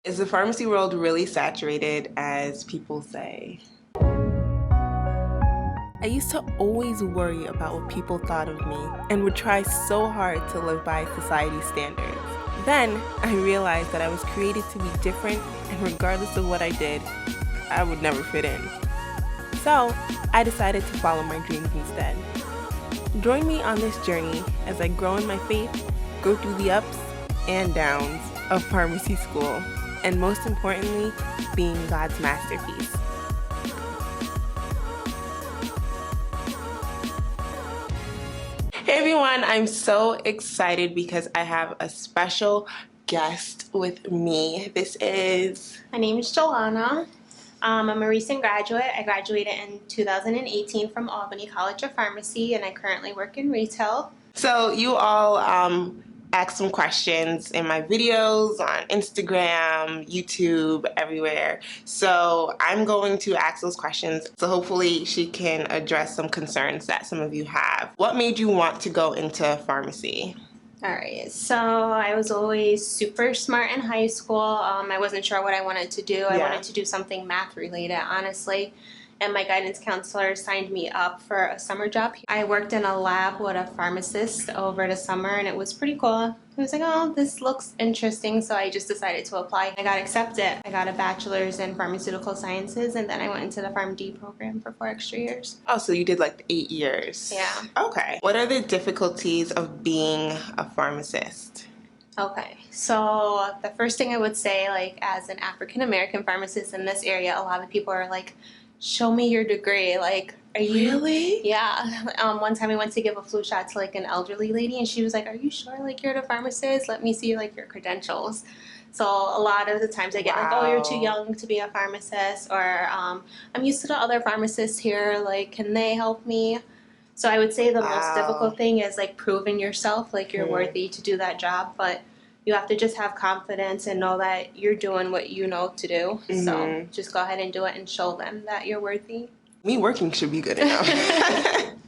Is the pharmacy world really saturated as people say? I used to always worry about what people thought of me and would try so hard to live by society's standards. Then I realized that I was created to be different, and regardless of what I did, I would never fit in. So I decided to follow my dreams instead. Join me on this journey as I grow in my faith, go through the ups and downs of pharmacy school, and most importantly, being God's masterpiece. Hey everyone, I'm so excited because I have a special guest with me. My name is Joanna. I'm a recent graduate. I graduated in 2018 from Albany College of Pharmacy, and I currently work in retail. So you all asked some questions in my videos on Instagram, YouTube, everywhere. So I'm going to ask those questions. So hopefully she can address some concerns that some of you have. What made you want to go into pharmacy? Alright, so I was always super smart in high school. I wasn't sure what I wanted to do. I wanted to do something math related, honestly. And my guidance counselor signed me up for a summer job. I worked in a lab with a pharmacist over the summer, and it was pretty cool. I was like, oh, this looks interesting, so I just decided to apply. I got accepted. I got a bachelor's in pharmaceutical sciences, and then I went into the PharmD program for 4 extra years. Oh, so you did like 8 years. Yeah. Okay. What are the difficulties of being a pharmacist? Okay, so the first thing I would say, like, as an African-American pharmacist in this area, a lot of people are like, show me your degree. Like, are you... Really? Yeah. One time I went to give a flu shot to, like, an elderly lady, and she was like, are you sure, like, you're the pharmacist? Let me see, like, your credentials. So a lot of the times I get like, oh, you're too young to be a pharmacist, or I'm used to the other pharmacists here, like, can they help me? So I would say the most difficult thing is, like, proving yourself, like, you're worthy to do that job, but you have to just have confidence and know that you're doing what you know to do. So just go ahead and do it and show them that you're worthy. Me working should be good enough.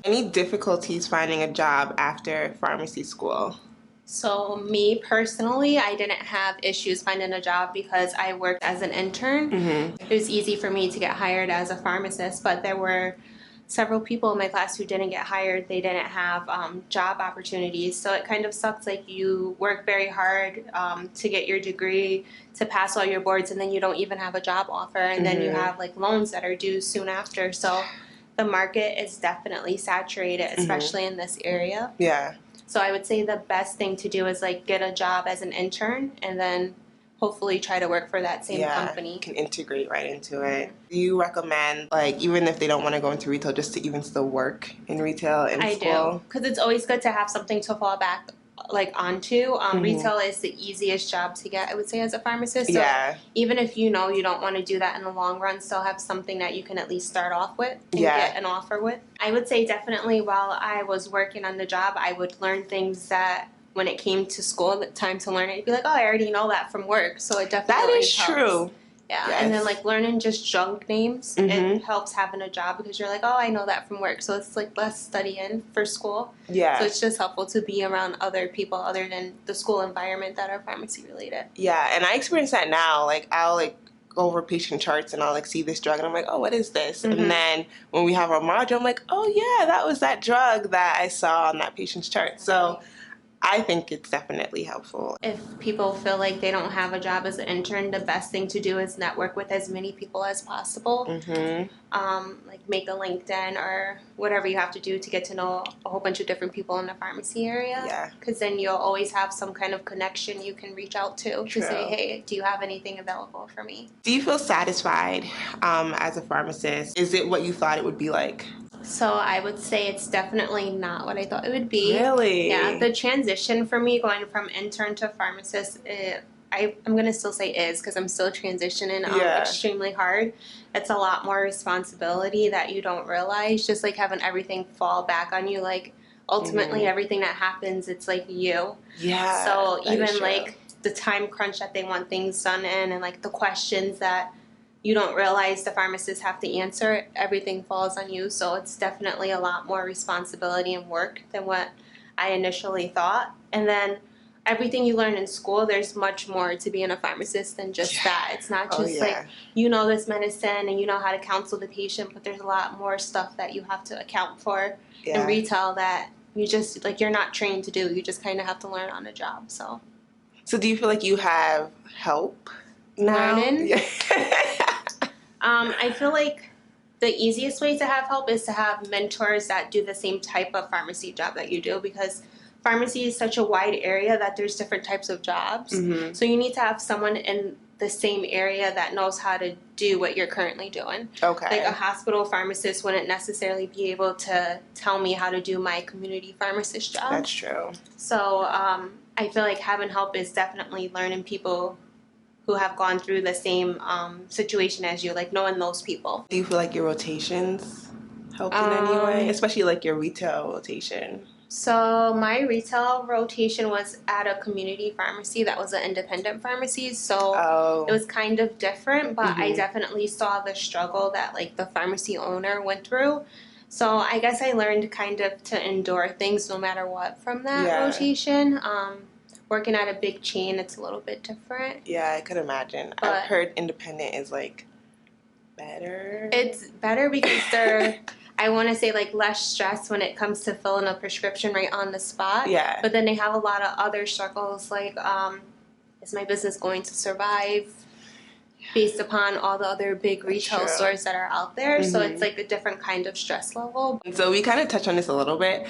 Any difficulties finding a job after pharmacy school? So me personally, I didn't have issues finding a job because I worked as an intern. It was easy for me to get hired as a pharmacist, but there were several people in my class who didn't get hired. They didn't have job opportunities, so it kind of sucks. Like, you work very hard to get your degree, to pass all your boards, and then you don't even have a job offer, and then you have like loans that are due soon after. So the market is definitely saturated, especially in this area. Yeah. So I would say the best thing to do is, like, get a job as an intern and then hopefully try to work for that same company. Can integrate right into it. Do you recommend, like, even if they don't want to go into retail, just to even still work in retail in school? I do, because it's always good to have something to fall back, like, onto. Retail is the easiest job to get, I would say, as a pharmacist. So even if you know you don't want to do that in the long run, still have something that you can at least start off with and get an offer with. I would say definitely while I was working on the job, I would learn things that when it came to school, the time to learn it, you'd be like, oh, I already know that from work. So it definitely That is helps. True. Yeah, and then, like, learning just junk names, it helps having a job because you're like, oh, I know that from work. So it's, like, less studying for school. Yeah. So it's just helpful to be around other people other than the school environment that are pharmacy related. Yeah, and I experience that now. Like, I'll, like, go over patient charts and I'll, like, see this drug and I'm like, oh, what is this? And then when we have our module, I'm like, oh, yeah, that was that drug that I saw on that patient's chart. So I think it's definitely helpful. If people feel like they don't have a job as an intern, the best thing to do is network with as many people as possible. Like, make a LinkedIn or whatever you have to do to get to know a whole bunch of different people in the pharmacy area. Yeah. Because then you'll always have some kind of connection you can reach out to say, hey, do you have anything available for me? Do you feel satisfied as a pharmacist? Is it what you thought it would be like? So I would say it's definitely not what I thought it would be. Really? Yeah, the transition for me going from intern to pharmacist, I'm going to still say is because I'm still transitioning extremely hard. It's a lot more responsibility that you don't realize, just like having everything fall back on you. Like, ultimately everything that happens, it's like you. Yeah. So even like the time crunch that they want things done in, and like the questions that you don't realize the pharmacists have to answer, everything falls on you. So it's definitely a lot more responsibility and work than what I initially thought. And then everything you learn in school, there's much more to being a pharmacist than just that. It's not just like you know this medicine and you know how to counsel the patient, but there's a lot more stuff that you have to account for in retail that you just like you're not trained to do. You just kind of have to learn on the job. So do you feel like you have help now? Learning? Yeah. I feel like the easiest way to have help is to have mentors that do the same type of pharmacy job that you do, because pharmacy is such a wide area that there's different types of jobs. Mm-hmm. So you need to have someone in the same area that knows how to do what you're currently doing. Okay. Like a hospital pharmacist wouldn't necessarily be able to tell me how to do my community pharmacist job. That's true. So I feel like having help is definitely learning people who have gone through the same situation as you, like knowing those people. Do you feel like your rotations helped in any way? Especially like your retail rotation? So my retail rotation was at a community pharmacy that was an independent pharmacy. So it was kind of different, but I definitely saw the struggle that like the pharmacy owner went through. So I guess I learned kind of to endure things no matter what from that rotation. Working at a big chain, it's a little bit different. Yeah, I could imagine. But I've heard independent is like better. It's better because they're, I want to say like less stress when it comes to filling a prescription right on the spot. Yeah. But then they have a lot of other struggles like, is my business going to survive based upon all the other big retail stores that are out there? Mm-hmm. So it's like a different kind of stress level. So we kind of touched on this a little bit.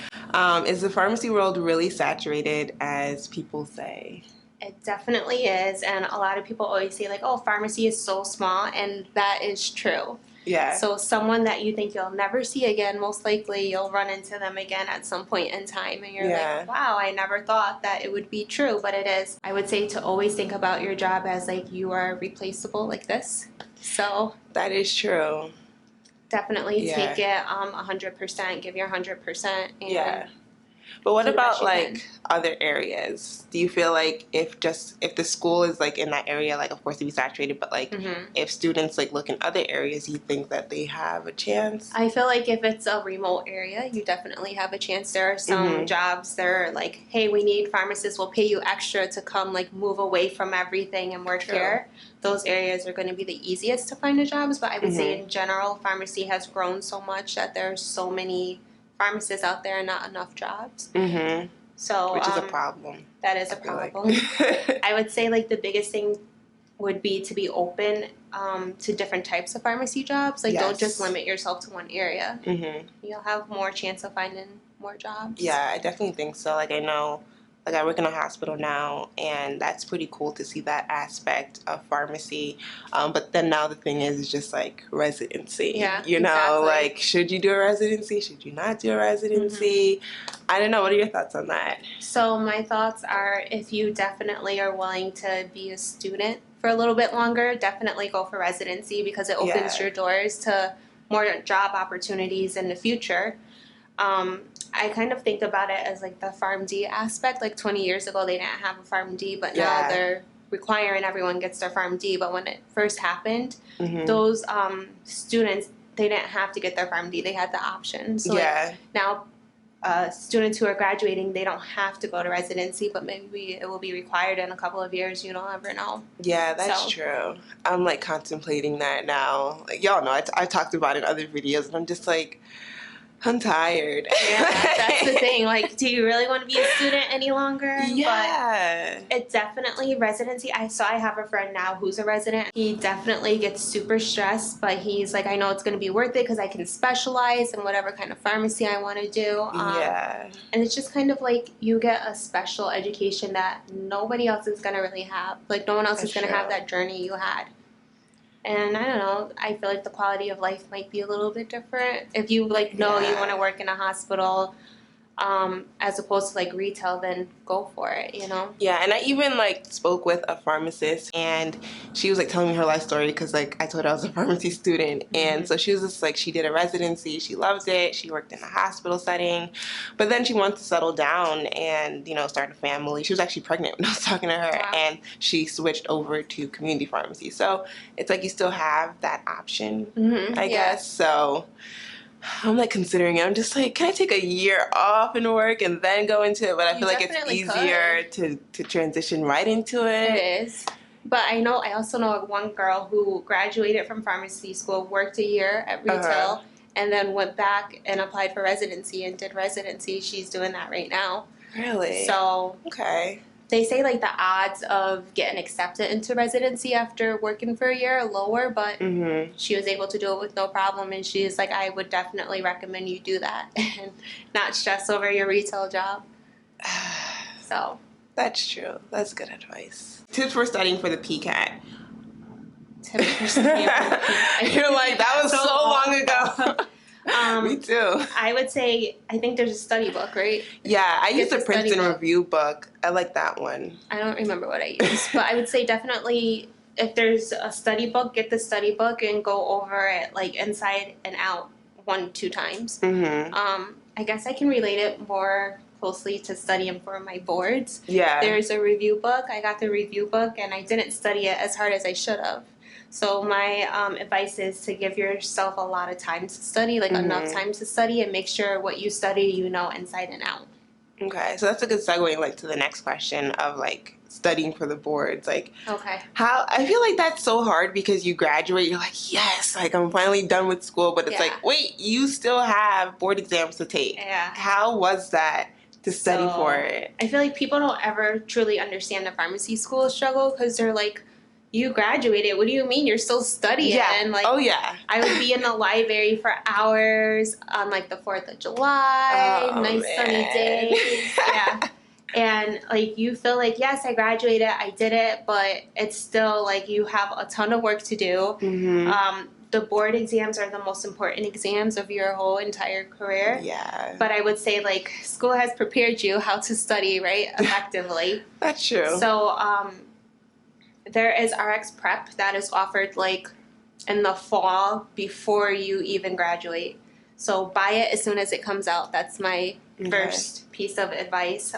Is the pharmacy world really saturated as people say? It definitely is. And a lot of people always say like, oh, pharmacy is so small. And that is true. Yeah. So someone that you think you'll never see again, most likely you'll run into them again at some point in time. And you're like, wow, I never thought that it would be true, but it is. I would say to always think about your job as like you are replaceable like this. So that is true. Definitely take it 100%, give your 100%. And but what about like other areas? Do you feel like if the school is like in that area, like of course it'd be saturated, but like if students like look in other areas, you think that they have a chance? I feel like if it's a remote area, you definitely have a chance. There are some jobs that are like, hey, we need pharmacists, we'll pay you extra to come like move away from everything and work here. Those areas are going to be the easiest to find the jobs, but I would say in general, pharmacy has grown so much that there's so many pharmacists out there and not enough jobs. So which is a problem. That is a problem. I would say like the biggest thing would be to be open to different types of pharmacy jobs. Like don't just limit yourself to one area. You'll have more chance of finding more jobs. Yeah, I definitely think so. Like I know, like I work in a hospital now, and that's pretty cool to see that aspect of pharmacy. But then now the thing is just like residency. Yeah, you know, like should you do a residency? Should you not do a residency? I don't know. What are your thoughts on that? So my thoughts are, if you definitely are willing to be a student for a little bit longer, definitely go for residency because it opens your doors to more job opportunities in the future. I kind of think about it as like the PharmD aspect. Like 20 years ago, they didn't have a PharmD, but now they're requiring everyone gets their PharmD. But when it first happened, those students, they didn't have to get their PharmD. They had the option. So like now students who are graduating, they don't have to go to residency, but maybe it will be required in a couple of years. You don't ever know. Yeah, that's true. I'm like contemplating that now. Like, y'all know, I talked about it in other videos, and I'm just like, I'm tired. Yeah, that's the thing. Like, do you really want to be a student any longer? Yeah. But it's definitely residency. I have a friend now who's a resident. He definitely gets super stressed, but he's like, I know it's going to be worth it because I can specialize in whatever kind of pharmacy I want to do. And it's just kind of like you get a special education that nobody else is going to really have. Like, no one else is going to have that journey you had. And I don't know, I feel like the quality of life might be a little bit different. If you like know you want to work in a hospital as opposed to like retail, then go for it, you know? Yeah, and I even like spoke with a pharmacist, and she was like telling me her life story because like I told her I was a pharmacy student, and so she was just like, she did a residency, she loved it, she worked in a hospital setting, but then she wanted to settle down and, you know, start a family. She was actually pregnant when I was talking to her, and she switched over to community pharmacy. So it's like you still have that option, I guess. So I'm like considering it. I'm just like, can I take a year off in work and then go into it? But I You feel like it's definitely easier to transition right into it. It is. But I also know one girl who graduated from pharmacy school, worked a year at retail, and then went back and applied for residency and did residency. She's doing that right now. Really? So okay. They say like the odds of getting accepted into residency after working for a year are lower, but she was able to do it with no problem. And she's like, I would definitely recommend you do that and not stress over your retail job. So that's true. That's good advice. Tips for studying for the PCAT. Tips for studying for the PCAT. You're like, that was so long ago. Me too. I would say, I think there's a study book, right? Yeah, I used the Princeton review book. I like that one. I don't remember what I used, but I would say definitely if there's a study book, get the study book and go over it like inside and out 1-2 times. I guess I can relate it more closely to studying for my boards. Yeah. There's a review book. I got the review book and I didn't study it as hard as I should have. So my advice is to give yourself a lot of time to study, like enough time to study, and make sure what you study you know inside and out. Okay, so that's a good segue like to the next question of like studying for the boards. Like, how I feel like that's so hard because you graduate, you're like, yes, like I'm finally done with school, but it's like, wait, you still have board exams to take. Yeah. How was that to study for it? I feel like people don't ever truly understand the pharmacy school struggle because they're like, you graduated. What do you mean? You're still studying. Yeah. And like, I would be in the library for hours on like the 4th of July, sunny days. Yeah. And like, you feel like, yes, I graduated, I did it, but it's still like you have a ton of work to do. The board exams are the most important exams of your whole entire career. Yeah. But I would say like school has prepared you how to study, right? Effectively. That's true. So, there is RX prep that is offered like in the fall before you even graduate. So buy it as soon as it comes out. That's my first piece of advice.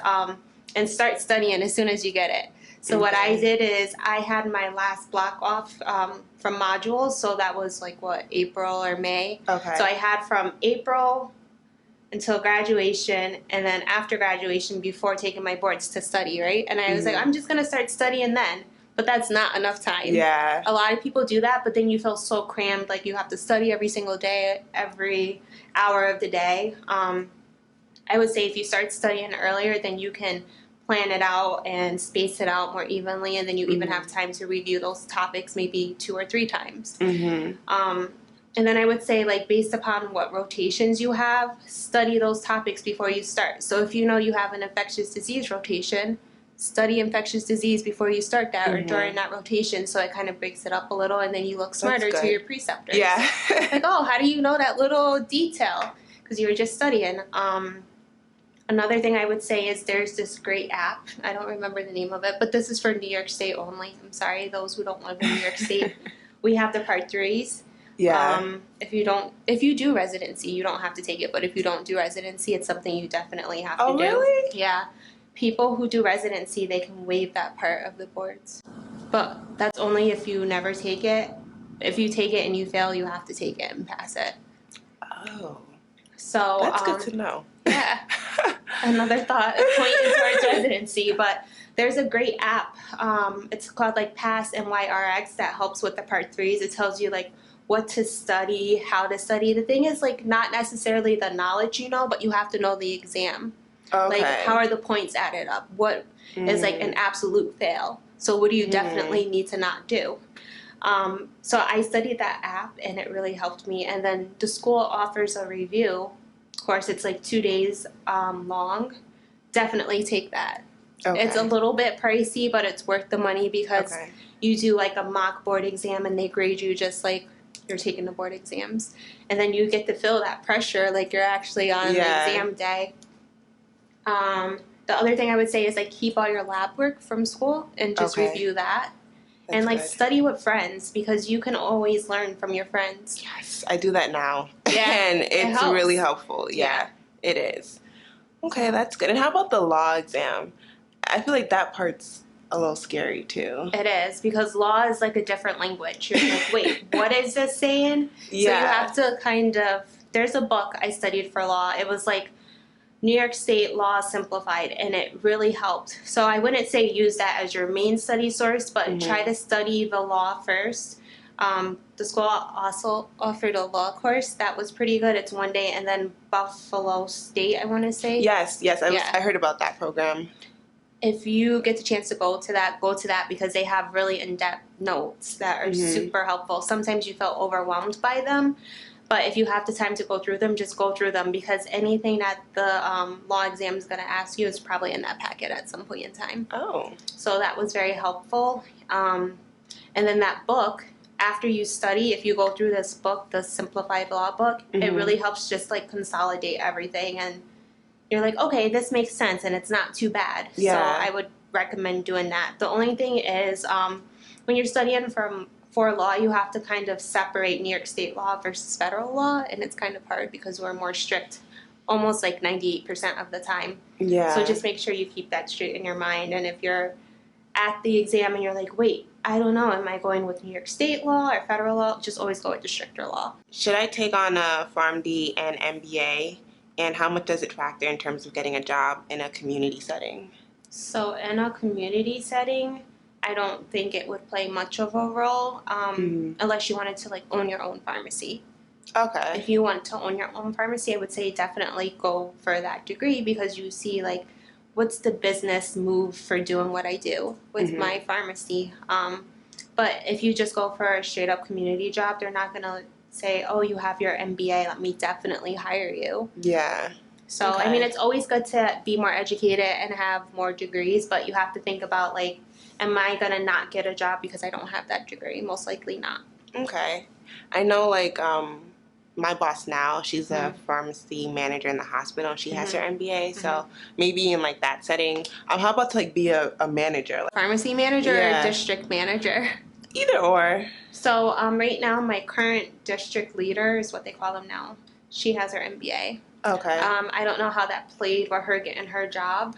And start studying as soon as you get it. So what I did is I had my last block off from modules. So that was like April or May. Okay. So I had from April until graduation, and then after graduation before taking my boards to study, right? And I was like, I'm just going to start studying then. But that's not enough time. Yeah. A lot of people do that, but then you feel so crammed, like you have to study every single day, every hour of the day. I would say if you start studying earlier, then you can plan it out and space it out more evenly, and then you even have time to review those topics maybe 2 or 3 times. And then I would say, like, based upon what rotations you have, study those topics before you start. So if you know you have an infectious disease rotation, study infectious disease before you start that or during that rotation, so it kind of breaks it up a little, and then you look smarter to your preceptors. Yeah. Like, oh, how do you know that little detail? Because you were just studying. Another thing I would say is there's this great app. I don't remember the name of it, but this is for New York State only. I'm sorry, those who don't live in New York State. We have the Part 3s. Yeah. If you do residency, you don't have to take it, but if you don't do residency, it's something you definitely have to do. Oh, really? Yeah. People who do residency, they can waive that part of the boards. But that's only if you never take it. If you take it and you fail, you have to take it and pass it. Oh. So that's good to know. Yeah. Another thought pointing towards residency, but there's a great app. It's called like Pass NYRX that helps with the Part 3s. It tells you like what to study, how to study. The thing is like not necessarily the knowledge you know, but you have to know the exam. Okay. Like, how are the points added up? What is, like, an absolute fail? So what do you definitely need to not do? So I studied that app, and it really helped me. And then the school offers a review. Of course, it's, like, 2 days long. Definitely take that. Okay. It's a little bit pricey, but it's worth the money because you do, like, a mock board exam, and they grade you just like you're taking the board exams. And then you get to feel that pressure like you're actually on the exam day. The other thing I would say is like keep all your lab work from school and just review that. That's and like study with friends because you can always learn from your friends. Yes, I do that now. Yeah, and it's really helpful. Yeah, it is. Okay, that's good. And how about the law exam? I feel like that part's a little scary too. It is because law is like a different language. You're like, wait, what is this saying? Yeah. So you have to kind of there's a book I studied for law. It was like New York State Law Simplified, and it really helped. So I wouldn't say use that as your main study source, but try to study the law first. The school also offered a law course that was pretty good. It's 1 day, and then Buffalo State, I want to say. Yes, I heard about that program. If you get the chance to go to that because they have really in-depth notes that are super helpful. Sometimes you feel overwhelmed by them, but if you have the time to go through them, just go through them, because anything that the law exam is going to ask you is probably in that packet at some point in time. Oh. So that was very helpful. And then that book, after you study, if you go through this book, the Simplified Law book, it really helps just like consolidate everything, and you're like, okay, this makes sense, and it's not too bad. Yeah. So I would recommend doing that. The only thing is, when you're studying for law, you have to kind of separate New York State law versus federal law, and it's kind of hard because we're more strict, almost like 98% of the time. Yeah. So just make sure you keep that straight in your mind. And if you're at the exam and you're like, wait, I don't know, am I going with New York State law or federal law? Just always go with the stricter law. Should I take on a PharmD and MBA? And how much does it factor in terms of getting a job in a community setting? So in a community setting, I don't think it would play much of a role unless you wanted to like own your own pharmacy. Okay. If you want to own your own pharmacy, I would say definitely go for that degree, because you see like what's the business move for doing what I do with my pharmacy. But if you just go for a straight up community job, they're not going to say, oh, you have your MBA, let me definitely hire you. Yeah. So, Okay. I mean, it's always good to be more educated and have more degrees, but you have to think about, like, am I going to not get a job because I don't have that degree? Most likely not. Okay. I know, like, my boss now, she's a pharmacy manager in the hospital, and she has her MBA, so maybe in, like, that setting. How about to, like, be a manager? Like, Pharmacy manager or district manager? Either or. So right now, my current district leader is what they call them now. She has her MBA. Okay. I don't know how that played for her getting her job,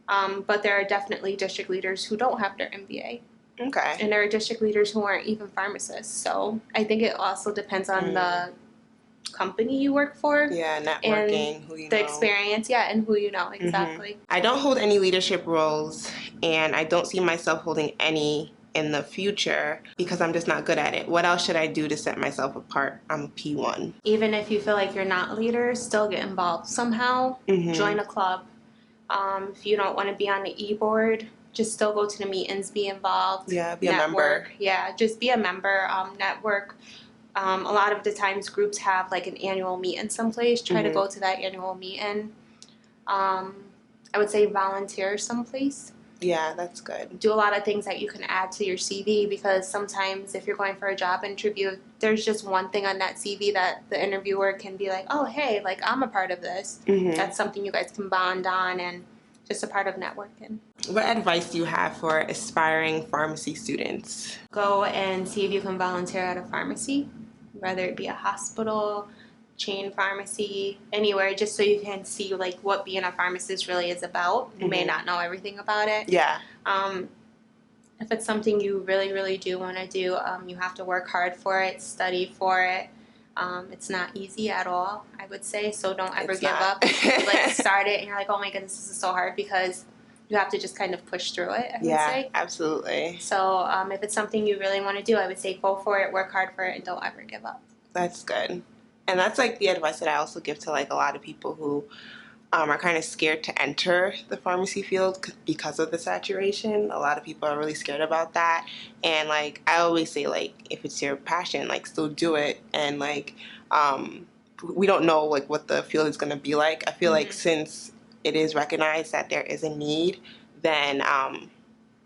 but there are definitely district leaders who don't have their MBA. Okay. And there are district leaders who aren't even pharmacists. So I think it also depends on the company you work for. Yeah, networking, and who you know. The experience, and who you know, exactly. I don't hold any leadership roles, and I don't see myself holding any in the future because I'm just not good at it. What else should I do to set myself apart? I'm a P1. Even if you feel like you're not a leader, still get involved somehow. Join a club. If you don't want to be on the e-board, just still go to the meetings, be involved. Yeah, be network. a member. Yeah, just be a member, network. A lot of the times groups have like an annual meeting someplace. Try to go to that annual meeting. I would say volunteer someplace. Yeah, that's good. Do a lot of things that you can add to your CV, because sometimes if you're going for a job interview, there's just one thing on that CV that the interviewer can be like, oh, hey, like I'm a part of this. That's something you guys can bond on, and just a part of networking. What advice do you have for aspiring pharmacy students? Go and see if you can volunteer at a pharmacy, whether it be a hospital, chain pharmacy, anywhere, just so you can see like what being a pharmacist really is about. You may not know everything about it. Yeah. If it's something you really, really do want to do, you have to work hard for it, study for it. It's not easy at all, I would say, so don't ever give up. Like start it and you're like, oh my goodness, this is so hard, because you have to just kind of push through it, I would say. Yeah, absolutely. So if it's something you really want to do, I would say go for it, work hard for it, and don't ever give up. That's good. And that's like the advice that I also give to like a lot of people who are kind of scared to enter the pharmacy field because of the saturation. A lot of people are really scared about that. And like I always say, like if it's your passion, like still do it. And like we don't know like what the field is going to be like. I feel like since it is recognized that there is a need, then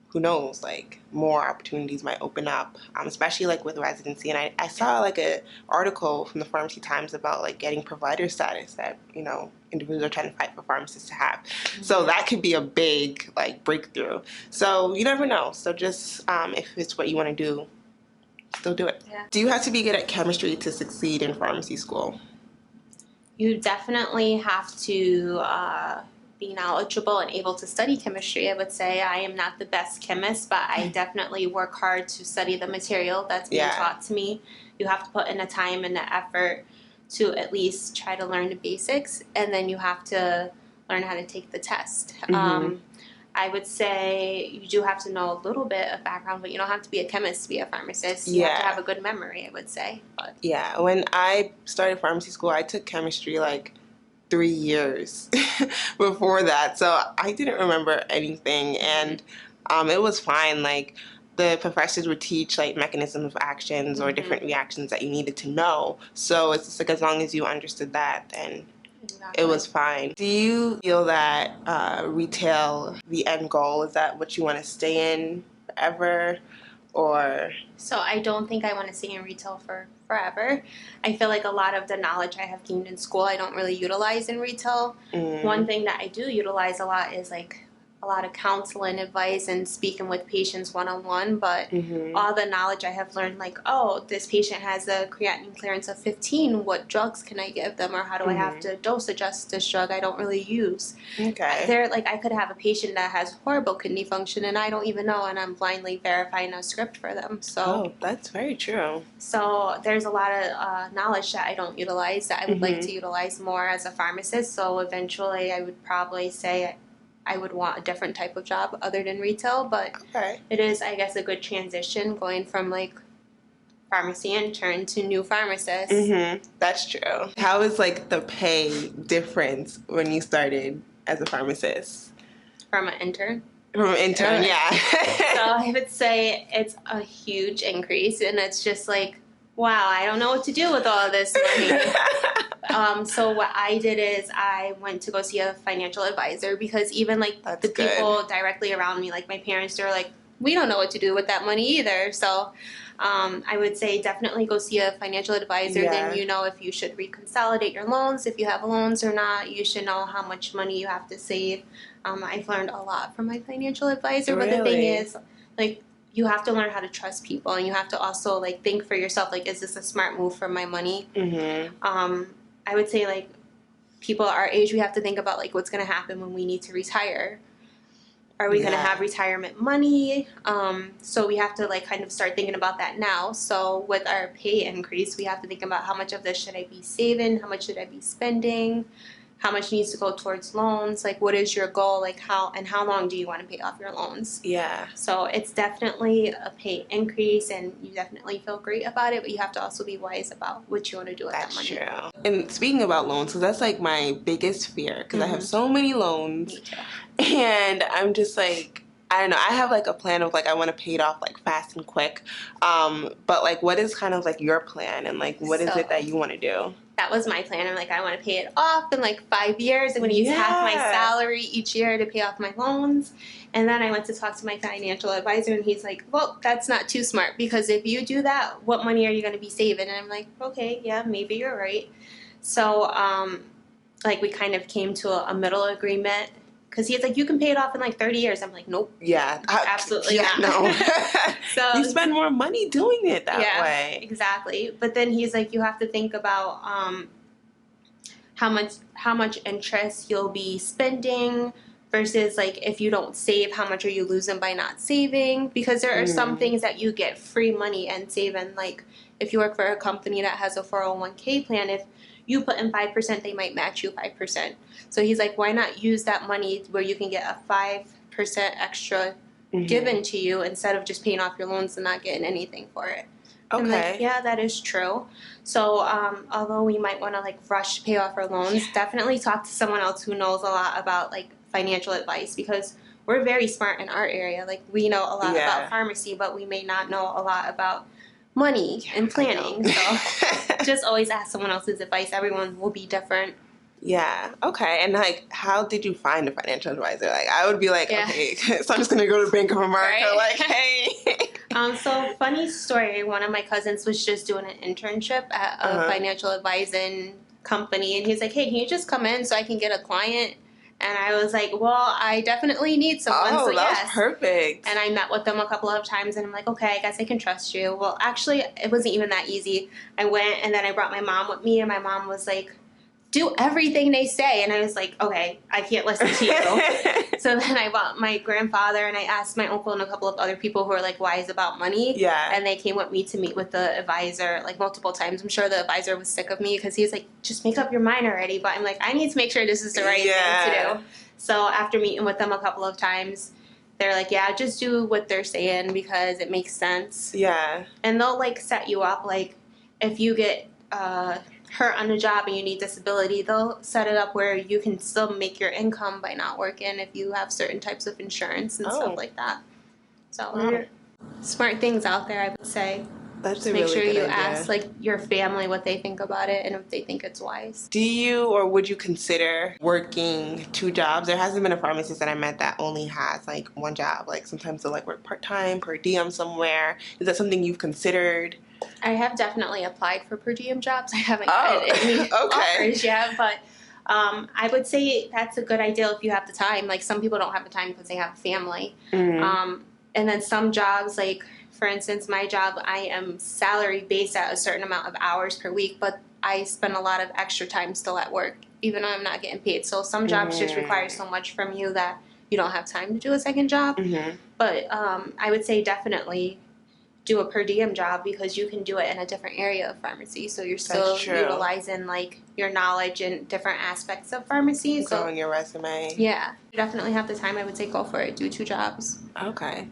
who knows, like more opportunities might open up, especially like with residency. And I saw like a article from the Pharmacy Times about like getting provider status that, you know, individuals are trying to fight for pharmacists to have. So that could be a big like breakthrough. So you never know. So just if it's what you want to do, still do it. Yeah. Do you have to be good at chemistry to succeed in pharmacy school? You definitely have to be knowledgeable and able to study chemistry. I would say I am not the best chemist, but I definitely work hard to study the material that's being taught to me. You have to put in the time and the effort to at least try to learn the basics, and then you have to learn how to take the test. I would say you do have to know a little bit of background, but you don't have to be a chemist to be a pharmacist. You have to have a good memory, I would say. But. Yeah, when I started pharmacy school, I took chemistry like 3 years before that, so I didn't remember anything, and it was fine. Like, the professors would teach like mechanisms of actions or different reactions that you needed to know, so it's just like as long as you understood that, then it was fine. Do you feel that retail, the end goal, is that what you want to stay in forever, or? So I don't think I want to stay in retail for forever. I feel like a lot of the knowledge I have gained in school I don't really utilize in retail. One thing that I do utilize a lot is like a lot of counseling advice and speaking with patients one-on-one, but all the knowledge I have learned, like, oh, this patient has a creatinine clearance of 15, what drugs can I give them, or how do I have to dose adjust this drug I don't really use? I could have a patient that has horrible kidney function and I don't even know, and I'm blindly verifying a script for them. So that's very true. So there's a lot of knowledge that I don't utilize that I would like to utilize more as a pharmacist. So eventually I would probably say I would want a different type of job other than retail, but it is, I guess, a good transition going from like pharmacy intern to new pharmacist. That's true. How is like the pay difference when you started as a pharmacist? From an intern? From an intern, yeah. So I would say it's a huge increase, and it's just like, wow, I don't know what to do with all of this money. So what I did is I went to go see a financial advisor, because even like people directly around me, like my parents, they're like, we don't know what to do with that money either. So I would say definitely go see a financial advisor. Then you know if you should reconsolidate your loans, if you have loans or not. You should know how much money you have to save. I've learned a lot from my financial advisor, but the thing is, like, you have to learn how to trust people, and you have to also like think for yourself, like, is this a smart move for my money? I would say, like, people our age, we have to think about like what's going to happen when we need to retire. Are we going to have retirement money? So we have to like kind of start thinking about that now. So with our pay increase, we have to think about how much of this should I be saving? How much should I be spending? How much needs to go towards loans? Like, what is your goal? Like, how long do you want to pay off your loans? So it's definitely a pay increase, and you definitely feel great about it, but you have to also be wise about what you want to do with that money. That's true. And speaking about loans, because that's like my biggest fear, because I have so many loans. Me too. And I'm just like, I don't know, I have like a plan of like I want to pay it off like fast and quick. But like, what is kind of like your plan, and like what is it that you want to do? That was my plan. I'm like, I want to pay it off in like 5 years. I'm going to use half my salary each year to pay off my loans. And then I went to talk to my financial advisor, and he's like, well, that's not too smart, because if you do that, what money are you going to be saving? And I'm like, okay, yeah, maybe you're right. So like we kind of came to a middle agreement, because he's like, you can pay it off in like 30 years. I'm like, nope. Absolutely not. No. So you spend more money doing it that way. Exactly. But then he's like, you have to think about how much interest you'll be spending versus like if you don't save, how much are you losing by not saving? Because there are some things that you get free money and saving. Like if you work for a company that has a 401k plan, if you put in 5%, they might match you 5%. So he's like, why not use that money where you can get a 5% extra given to you instead of just paying off your loans and not getting anything for it? I'm like, yeah, that is true. So although we might want to like rush to pay off our loans, definitely talk to someone else who knows a lot about like financial advice, because we're very smart in our area. Like we know a lot about pharmacy, but we may not know a lot about money and planning. So just always ask someone else's advice. Everyone will be different. Yeah. Okay. And like, how did you find a financial advisor? Like, I would be like, okay, so I'm just gonna go to Bank of America. Like, hey. So funny story. One of my cousins was just doing an internship at a financial advising company, and he's like, hey, can you just come in so I can get a client? And I was like, well, I definitely need someone. Oh, so that was perfect. And I met with them a couple of times, and I'm like, okay, I guess I can trust you. Well, actually, it wasn't even that easy. I went, and then I brought my mom with me, and my mom was like, do everything they say. And I was like, okay, I can't listen to you. So then I bought my grandfather and I asked my uncle and a couple of other people who are like wise about money. Yeah. And they came with me to meet with the advisor like multiple times. I'm sure the advisor was sick of me because he's like, just make up your mind already. But I'm like, I need to make sure this is the right thing to do. So after meeting with them a couple of times, they're like, yeah, just do what they're saying because it makes sense. Yeah. And they'll like set you up. Like if you get hurt on the job and you need disability, they'll set it up where you can still make your income by not working if you have certain types of insurance and stuff like that. So smart things out there, I would say. That's just a make really sure good you idea. ask like your family what they think about it and if they think it's wise. Do you or would you consider working 2 jobs? There hasn't been a pharmacist that I met that only has like 1 job. Like sometimes they'll like work part-time, per diem somewhere. Is that something you've considered? I have definitely applied for per diem jobs. I haven't gotten any offers yet, but I would say that's a good idea if you have the time. Like some people don't have the time because they have a family. And then some jobs, like for instance, my job, I am salary based at a certain amount of hours per week, but I spend a lot of extra time still at work, even though I'm not getting paid. So some jobs just require so much from you that you don't have time to do a second job. But I would say definitely do a per diem job because you can do it in a different area of pharmacy. So you're still utilizing like your knowledge in different aspects of pharmacy. Growing your resume. Yeah. You definitely have the time. I would say go for it. Do 2 jobs. Okay.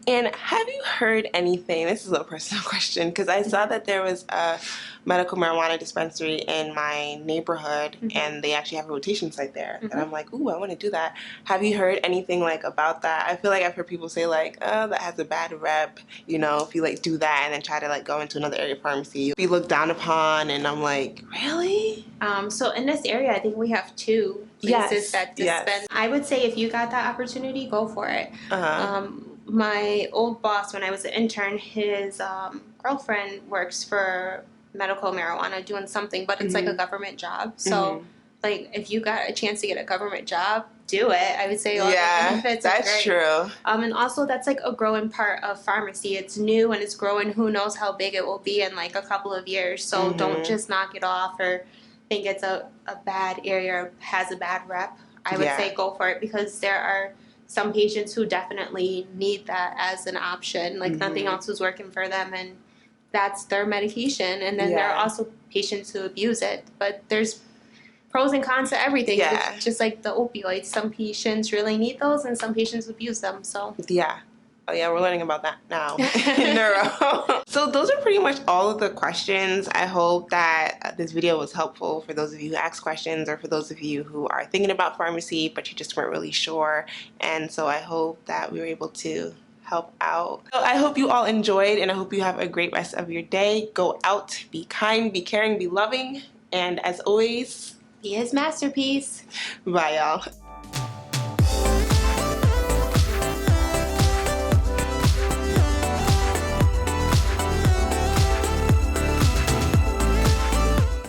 And have you heard anything, this is a personal question, because I saw that there was a medical marijuana dispensary in my neighborhood and they actually have a rotation site there. And I'm like, ooh, I want to do that. Have you heard anything like about that? I feel like I've heard people say like, oh, that has a bad rep, you know, if you like do that and then try to like go into another area of pharmacy, you'll be looked down upon. And I'm like, really? So in this area, I think we have 2 places that dispense. I would say if you got that opportunity, go for it. My old boss, when I was an intern, his girlfriend works for medical marijuana doing something, but it's like a government job. So like if you got a chance to get a government job, do it. I would say all the benefits are great. True. And also that's like a growing part of pharmacy. It's new and it's growing. Who knows how big it will be in like a couple of years. So don't just knock it off or think it's a bad area or has a bad rep. I would say go for it because there are some patients who definitely need that as an option. Like nothing else is working for them and that's their medication. And then there are also patients who abuse it. But there's pros and cons to everything. It's just like the opioids. Some patients really need those and some patients abuse them. So Oh yeah, we're learning about that now in neuro. So those are pretty much all of the questions. I hope that this video was helpful for those of you who asked questions or for those of you who are thinking about pharmacy but you just weren't really sure. And so I hope that we were able to help out. So I hope you all enjoyed and I hope you have a great rest of your day. Go out, be kind, be caring, be loving, and as always, be his masterpiece. Bye y'all.